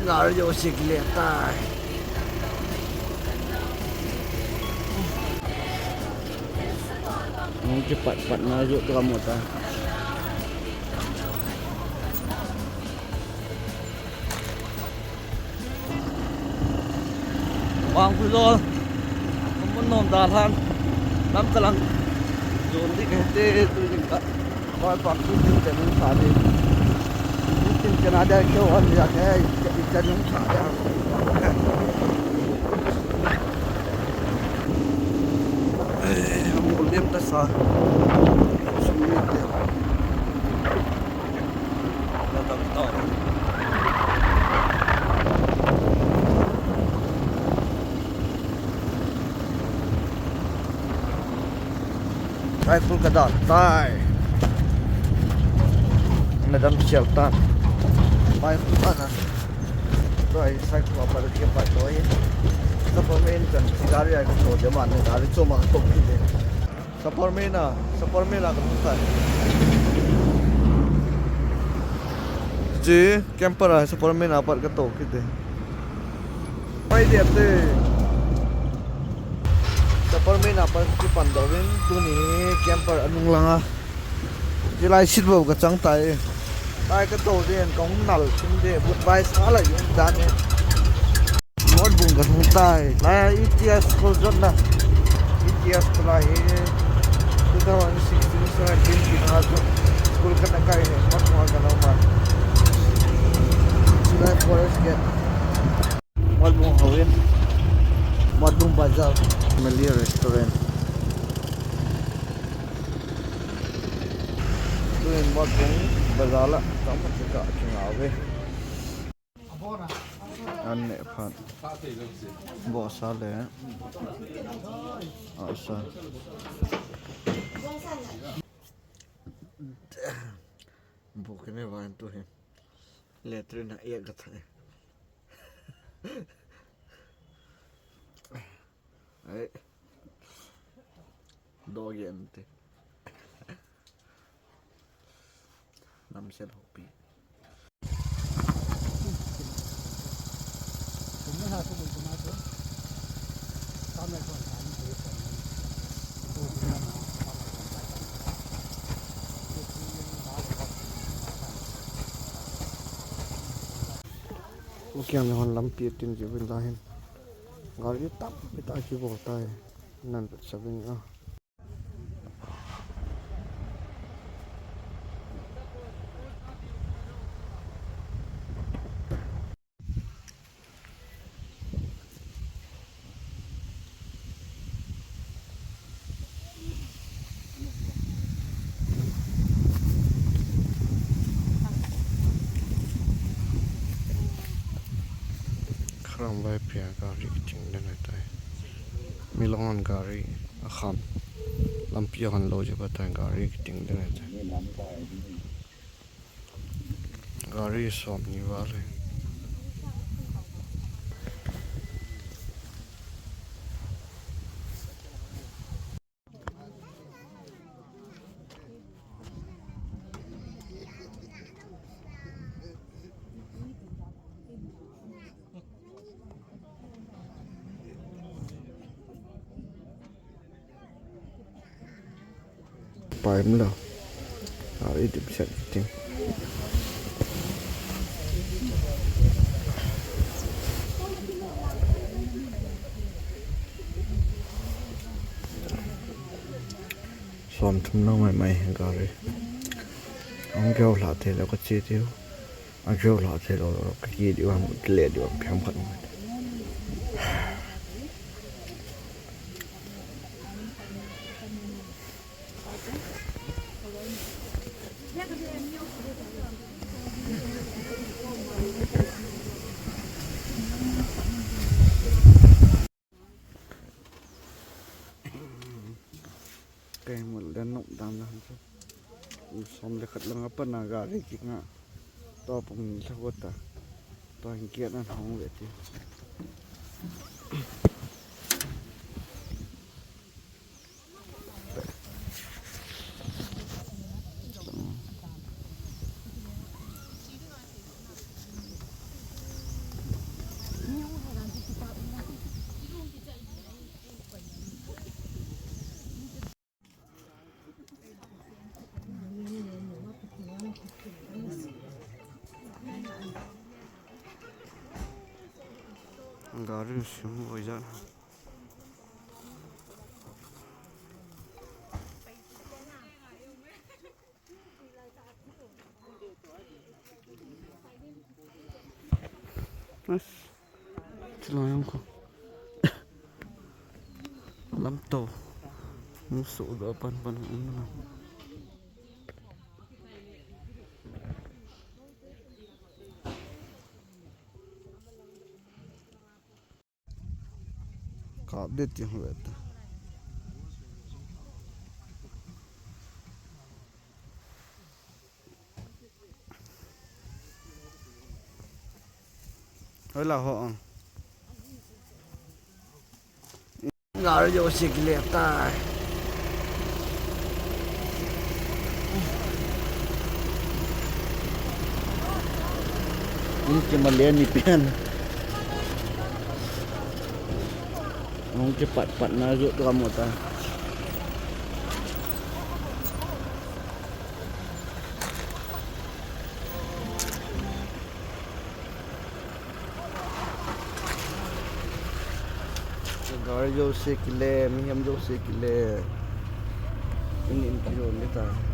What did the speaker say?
Ngar yo sikle tai. Cepat-cepat masuk ke kamu ta. Wang Pulol, menom dalan, nam telang, jondi kehte tu juga. Kau paksu tu jangan sade. Mungkin kena ada kawan yang jangan sade. Boleh besar. Sulit dia. Tak tahu. Rifle kadal, tai. Nadam shelter. Rifle mana? Rồi sai của bà kia phải nói Superman cần sigari ai cũng thổi để bạn người ta đi cho mà không như thế Superman là cũng phải chứ camper là Superman là bạn cái tổ cái thế quay đẹp thế Superman là bạn cái bản đồ bên tu ní camper anh lăng à chỉ lại xịt vào cái trắng tay ai cái tổ thì có nալ trên để vượt vai xá lại những đàn này mỗi vùng cái thùng tay là ETS có rất là ETS có là 2016 17 kita school kan nak kai mat mau kan nama sudah forest get mat bung hawin mat bung bazar Melia restaurant tu yang mat bung bazar lah kamu juga cengawe aneh pan bosa le asa bukannya bantu ya letrin nak iya katanya ay dog ente nam sel hopi semua satu bukan itu kami pun kami Mungkin yang lampi tin jibil lain. Gari tak kita jibil tay. Nan sabing ah. Rambai pia gari ting dan itu, milongan gari akan lampion lo je batang gari ting dan itu, gari som ni wale. Paim lah, hari itu bisa kita. Suam thum nong mai gari. Ang kêu là thế là có chi tiêu, ang kêu là thế là cái gì đi vào một cái lệ đi vào phèm phận. Kayak mulai nuk dalam tu, som dekat lang apa nagari kita, to pun sakota, to hingkiat nan hong beti. Gari semua wajar. Mas, celayang ko. Alam to. Musuh udapan panahon na. Kadet yung weta. Wala ho ang. Ngaryo sikleta. Ini kemalian ni pian. Mau cepat-cepat najuk tu kamu ta. Garjo sikile, minyak jo sikile. Ini kilometer.